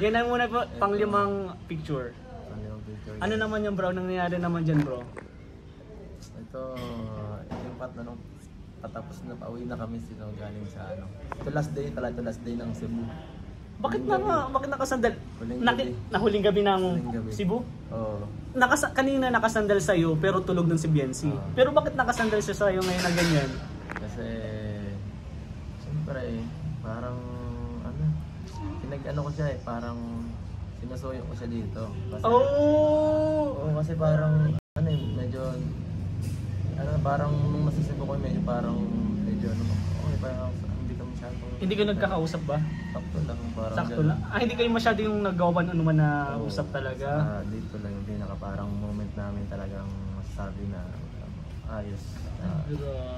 Yan na muna po, panglimang picture. Panglimang picture. Ano naman yung bro, nangyayari naman dyan bro? Ito, yung part na nung patapos na pauwi na kami galing sa ano. Ito last day ng Cebu. Bakit nakasandal? Huling gabi. Nahuling gabi ng Huling gabi. Cebu? Oo. Kanina nakasandal sa'yo pero tulog ng si BNC. Pero bakit nakasandal siya sa'yo ngayon na ganyan? Kasi, siyempre, parang, ano, pinag-ano ko siya parang, sinusuyo ko siya dito. Kasi, Oo, kasi parang, ano medyo, parang, nung masisipo ko, medyo, okay, parang, hindi ka masyadong, Hindi ka nagkakausap ba? sakto lang, parang, Sakto lang? Hindi kayo masyado yung nagawan ano man na usap talaga? Dito lang yung pinaka parang moment namin talagang masasabi na, ayos.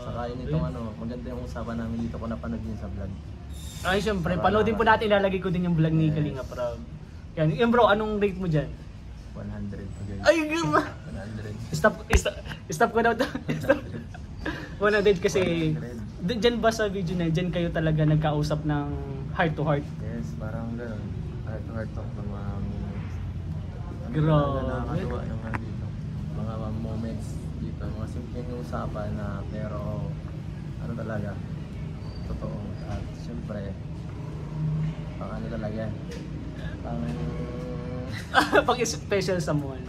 Saka yun itong maganda yung usapan namin dito ko napanood din sa vlog. Ay, syempre, panoodin po natin, ilalagay ko din yung vlog ni Kalinga Prab. Yan bro, anong rate mo dyan? 100 to guys. Ay, gama! 100. Stop ko na ito. 100 kasi, 100. dyan ba sa video na dyan kayo talaga nagkausap ng heart to heart? Yes, parang gano'n. Heart to heart talk ng mga Grabe. nakakatuwa naman dito. Mga moments dito, mga simpleng usapan na pero ano talaga, totoo. At syempre, pang ano talaga, pang Pag special someone.